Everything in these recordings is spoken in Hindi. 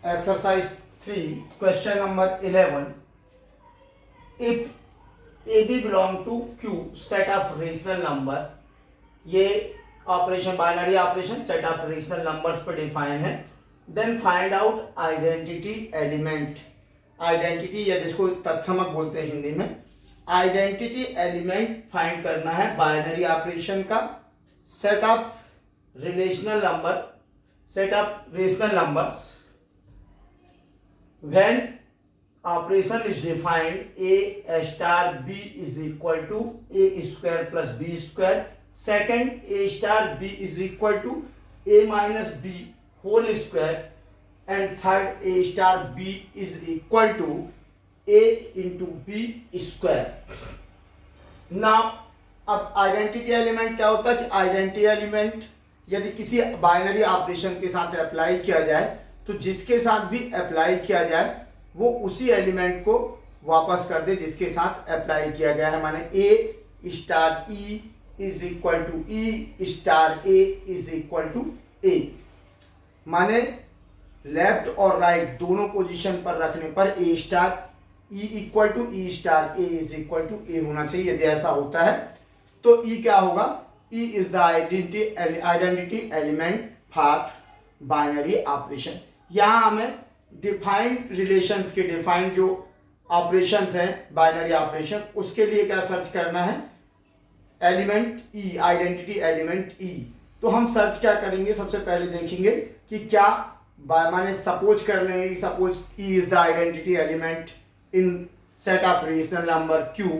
Exercise 3, question number 11. If AB belong to Q, set of rational number. ये operation binary operation set of rational numbers पर डिफाइन है. Then find out identity element. Identity या जिसको तत्समक बोलते हैं हिंदी में, आइडेंटिटी एलिमेंट फाइंड करना है बाइनरी ऑपरेशन का. Set of relational number, set of rational numbers when operation is defined a star b is equal to a square plus b square. Second, a star b is equal to a minus b whole square. And third, a star b is equal to a into b square. Now अब आइडेंटिटी एलिमेंट क्या होता है कि आइडेंटिटी एलिमेंट यदि किसी बाइनरी ऑपरेशन के साथ अप्लाई किया जाए तो जिसके साथ भी अप्लाई किया जाए वो उसी एलिमेंट को वापस कर दे जिसके साथ अप्लाई किया गया है. माने A star E is equal to E star A is equal to A. माने लेफ्ट और राइट दोनों पोजीशन पर रखने पर A star E equal to E star A is equal to A होना चाहिए. यदि ऐसा होता है तो ई क्या होगा? E is the identity element for binary operation. यहाँ हमें डिफाइंड रिलेशंस के डिफाइंड जो ऑपरेशंस हैं बाइनरी ऑपरेशन उसके लिए क्या सर्च करना है? एलिमेंट ई, आइडेंटिटी एलिमेंट ई. तो हम सर्च क्या करेंगे? सबसे पहले देखेंगे कि क्या माने सपोज कर लेंगे कि suppose E is the identity element in set of rational number Q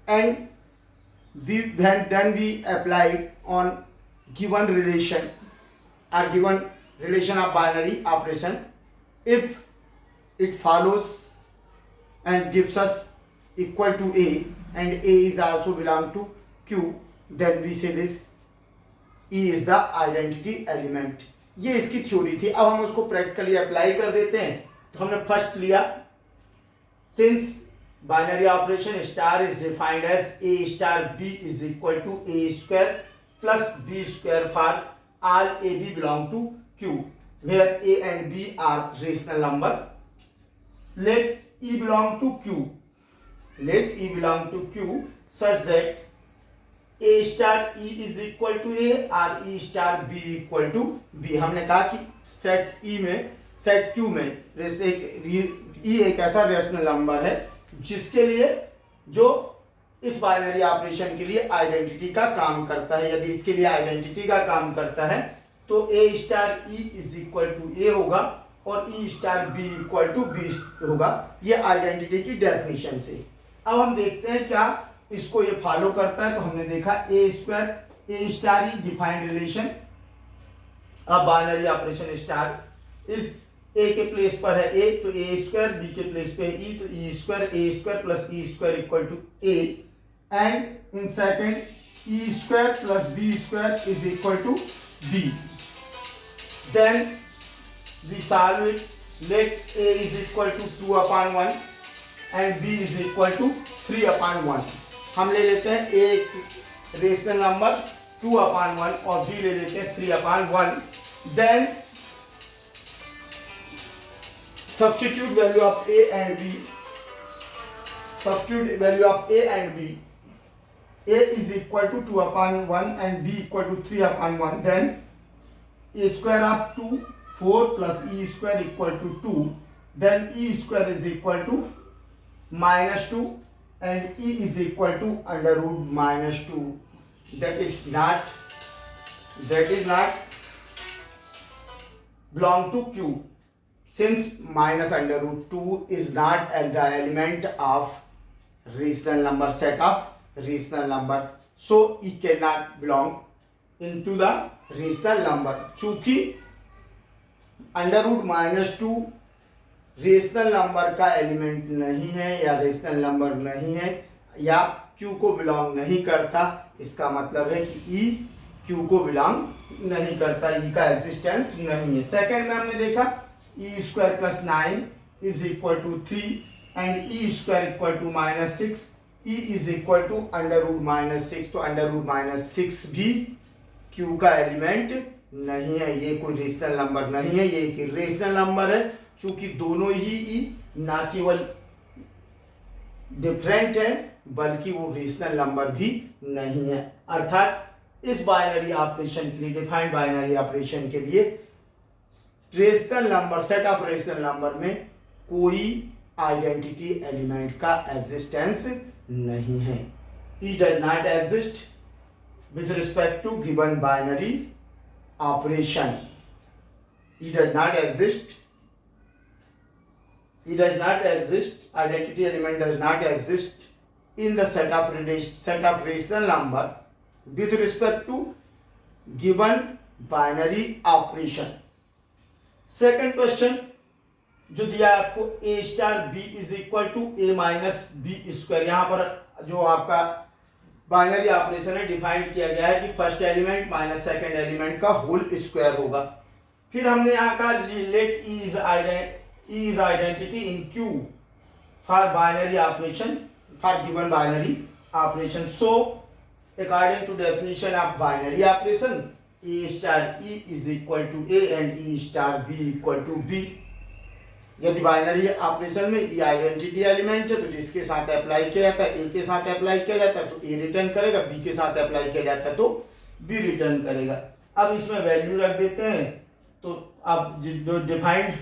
and then we applied on given relation or given relation of binary operation. If it follows and gives us equal to a and a is also belong to q, then we say this e is the identity element. ये इसकी थ्योरी थी. अब हम उसको प्रैक्टिकली अप्लाई कर देते हैं. तो हमने फर्स्ट लिया, since binary operation star is defined as a star b is equal to a square plus b square for all a b belong to q, where a and b are rational number. Let e belong to q, let e belong to q such that a star e is equal to a or e star b equal to b. हमने कहा कि सेट e में, सेट q में e एक ऐसा रेशनल नंबर है जिसके लिए जो इस बाइनरी ऑपरेशन के लिए आइडेंटिटी का काम करता है. यदि इसके लिए आइडेंटिटी का काम करता है तो A star E is equal to A होगा और E star B equal to B होगा. ये आइडेंटिटी की डेफिनेशन से. अब हम देखते हैं क्या इसको ये फॉलो करता है. तो हमने देखा A square A star E defined relation. अब बाइनरी ऑपरेशन स्टार इस ए के प्लेस पर है ए तो ए स्क्वायर, बी के प्लेस पे है ई तो E square, A square plus E square equal to A. And in second E square plus B square is equal to B. Then we solve it. Let A is equal to 2/1 and B is equal to 3/1. हम ले लेते हैं ए रेशनल नंबर 2/1 और बी ले लेते हैं 3/1. Then substitute value of a and b, substitute value of a and b. A is equal to 2/1 and b equal to 3/1. Then a square of 2 4 plus e square equal to 2. Then e square is equal to -2 and e is equal to under root -2. That is not belong to q. Since minus under root 2 is not as the element of rational number, set of rational number, so it cannot belong into the rational number. चूंकि under root -2 रेशनल नंबर का एलिमेंट नहीं है या रेशनल नंबर नहीं है या q को बिलोंग नहीं करता, इसका मतलब है कि e q को बिलोंग नहीं करता, e का एग्जिस्टेंस नहीं है. सेकेंड में हमने देखा e square plus 9 is equal to 3 and e square equal to -6. e is equal to under root -6. तो under root -6 भी q का एलिमेंट नहीं है, ये कोई रेशनल नंबर नहीं है, ये एक इरेशनल नंबर है। चूंकि दोनों ही ई ना केवल डिफरेंट है बल्कि वो रेशनल नंबर भी नहीं है। अर्थात इस बाइनरी ऑपरेशन के लिए, डिफाइंड बाइनरी ऑपरेशन के लिए rational number, set of rational number में कोई आइडेंटिटी एलिमेंट का एग्जिस्टेंस नहीं है। E does not exist with respect to given binary operation. It does not exist. Identity element does not exist in the set of rational number with respect to given binary operation. Second question जो दिया आपको a star b is equal to a minus B square. यहाँ पर जो आपका बाइनरी ऑपरेशन है डिफाइंड किया गया है कि first element minus second element का होल स्क्वायर होगा। फिर हमने यहाँ का let E is identity in Q for binary operation, for given binary operation. So according to definition of binary operation A star E is equal to A and E star B equal to B. यदि बाइनरी ऑपरेशन में ई आइडेंटिटी एलिमेंट है तो जिसके साथ अप्लाई किया जाता है, ए के साथ अप्लाई किया जाता है तो ए रिटर्न करेगा, बी के साथ अप्लाई किया जाता है तो बी रिटर्न करेगा। अब इसमें वैल्यू रख देते हैं, तो अब जो डिफाइंड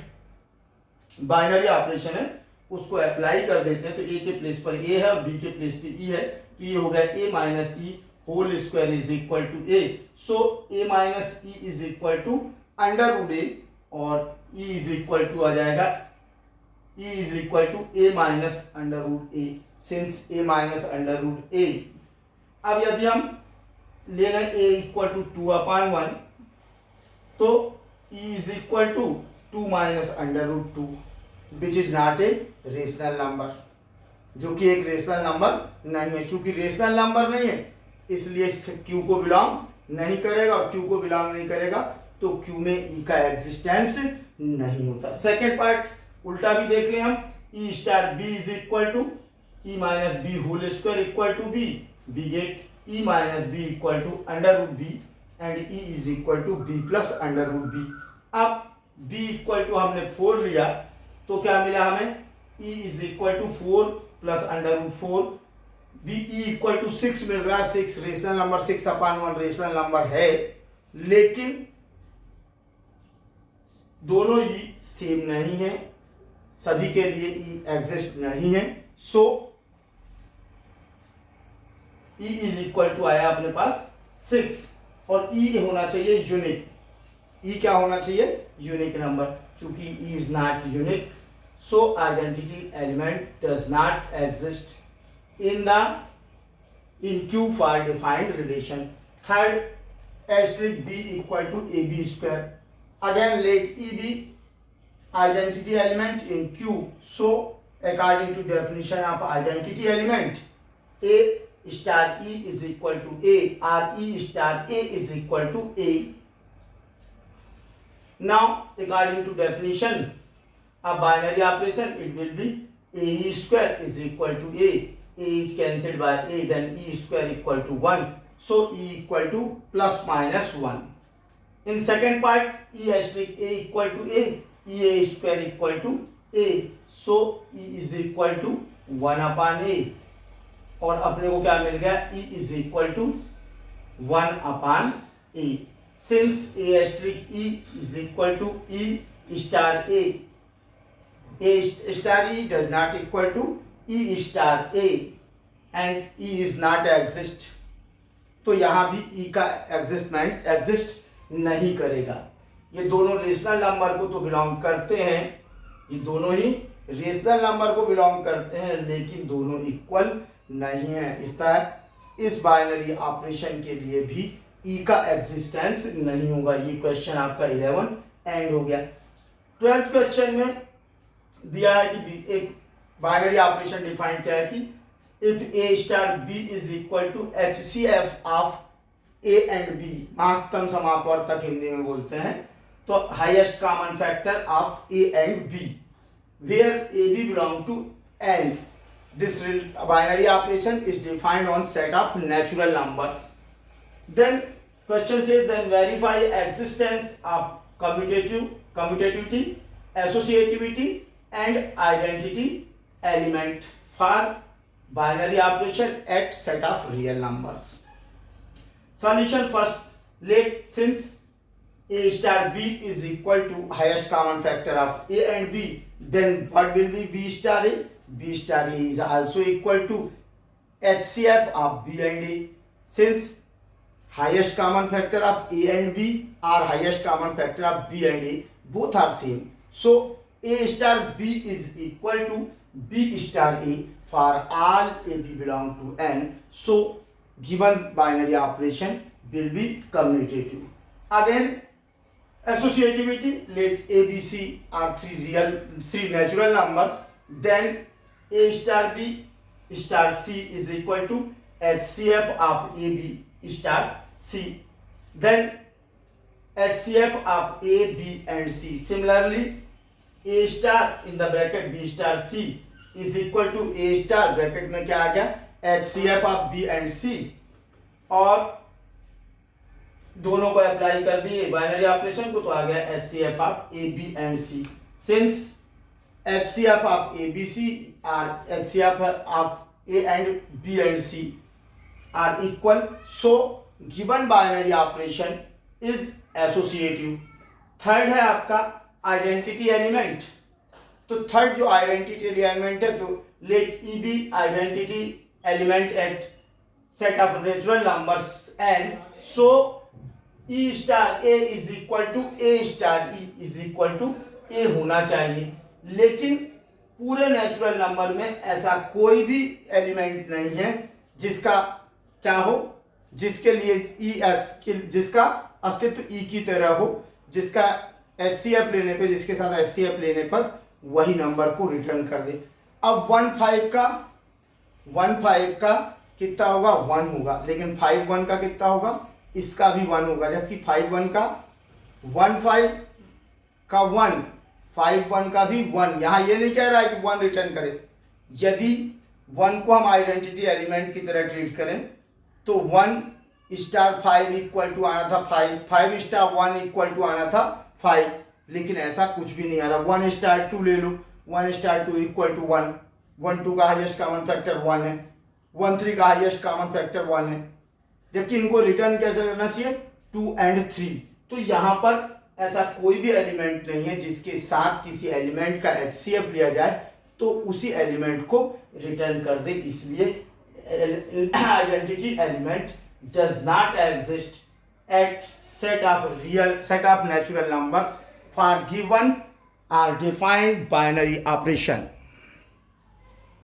बाइनरी ऑपरेशन है उसको अप्लाई कर देते हैं। तो ए के प्लेस पर ए है और बी के प्लेस पर ई है, तो ये हो गया A minus E whole square is equal to A. So A minus E is equal to under root A और ई इज इक्वल टू आ जाएगा E is equal to A minus under root A, since A minus under root A. अब यदि हम ले लें ए इक्वल टू 2/1 तो E is equal to 2 minus under root 2 which is not a rational number, जो कि एक रेशनल नंबर नहीं है। चूंकि रेशनल नंबर नहीं है इसलिए क्यू को बिलोंग नहीं करेगा, और क्यू को बिलोंग नहीं करेगा तो क्यू में ई का एग्जिस्टेंस नहीं होता। सेकेंड पार्ट उल्टा भी देख लें हम, E star B is equal to E minus B whole square equal to B, we get E minus B equal to under root B and E is equal to B plus under root B. अब बी इक्वल टू हमने 4 लिया तो क्या मिला हमें, E is equal to 4 plus under root 4, B E equal to 6 मिल रहा है। 6 रेशनल नंबर, 6/1 रेशनल नंबर है, लेकिन दोनों ही सेम नहीं है, सभी के लिए ई एग्जिस्ट नहीं है। सो ई इज इक्वल टू आया अपने पास 6 और ई होना चाहिए यूनिक। ई क्या होना चाहिए, यूनिक नंबर। चूंकि E is not unique so identity element does not exist in Q for defined relation. Third asterisk b equal to a b square. Again let E be identity element in Q. So according to definition of identity element, A star E is equal to A or E star A is equal to A. Now according to definition of binary operation, it will be A square is equal to A. A is cancelled by A, then E square equal to 1. So E equal to plus minus 1. In second part, E asterisk A equal to A, E A square equal to A, so E is equal to 1/A, और अपने को क्या मिल गया, E is equal to 1/A. Since A asterisk E is equal to E star A star E does not equal to E star A and E is not exist, तो यहाँ भी E का एग्जिस्ट नहीं करेगा। ये दोनों रेशनल नंबर को तो बिलोंग करते हैं, ये दोनों ही रेशनल नंबर को बिलोंग करते हैं, लेकिन दोनों इक्वल नहीं है। इस तरह इस बाइनरी ऑपरेशन के लिए भी ई का एग्जिस्टेंस नहीं होगा। ये क्वेश्चन आपका 11 एंड हो गया। 12th क्वेश्चन में दिया है कि एक बाइनरी ऑपरेशन डिफाइन किया है कि if a star B is equal to HCF of a and b, महत्तम समापवर्तक हिंदी में बोलते हैं, तो highest common factor of a and b, where a b belong to N. This binary operation is defined on set of natural numbers. Then Question says then verify existence of commutativity, associativity and identity element for binary operation at set of real numbers. Solution first. Let since a star b is equal to highest common factor of a and b, then what will be b star a? B star a is also equal to HCF of b and a. Since highest common factor of a and b or highest common factor of b and a both are same, so a star b is equal to b star a for all a b belong to n. So given binary operation will be commutative. Again, associativity, let a b c are three natural numbers, then a star b star c is equal to HCF of a b star c, then HCF of a b and c. Similarly, a star in the bracket b star c is equal to a star bracket में क्या आ गया HCF of b and c, और दोनों को अप्लाई कर दिए बाइनरी ऑपरेशन को तो आ गया HCF of a b and c. Since HCF of a b c और HCF of a and b and c are equal, so given binary operation is associative. Third है आपका आइडेंटिटी एलिमेंट. तो थर्ड जो आइडेंटिटी एलिमेंट है, तो let E be identity element at set of natural numbers N, so E star A is equal to A star E is equal to A होना चाहिए. लेकिन पूरे नेचुरल नंबर में ऐसा कोई भी एलिमेंट नहीं है जिसका क्या हो, जिसके लिए ई एस जिसका अस्तित्व ई की तरह हो, जिसका एचसीएफ लेने पे, जिसके साथ एचसीएफ लेने पर वही नंबर को रिटर्न कर दे. अब 1 5 का कितना होगा 1 होगा, लेकिन 5 1 का कितना होगा, इसका भी 1 होगा, जबकि 5 1 का 1 5 का 1 5 1 का भी 1. यहाँ ये नहीं कह रहा है कि 1 रिटर्न करे. यदि 1 को हम आइडेंटिटी एलिमेंट की तरह ट्रीट करें तो 1 स्टार 5 इक्वल टू आना था 5 स्टार 1 इक्वल टू आना था 5, लेकिन ऐसा कुछ भी नहीं आ रहा. 1 स्टार 2 ले लो, 1 स्टार 2 इक्वल टू 1, 1 2 का हाईएस्ट कॉमन फैक्टर 1 है, 1 3 का हाईएस्ट कॉमन फैक्टर 1 है, जबकि इनको रिटर्न कैसे करना चाहिए 2 and 3. तो यहाँ पर ऐसा कोई भी एलिमेंट नहीं है जिसके साथ किसी एलिमेंट का एचसीएफ लिया जाए तो उसी एलिमेंट को रिटर्न कर दे. इसलिए identity element does not exist at set of natural numbers for given or defined binary operation.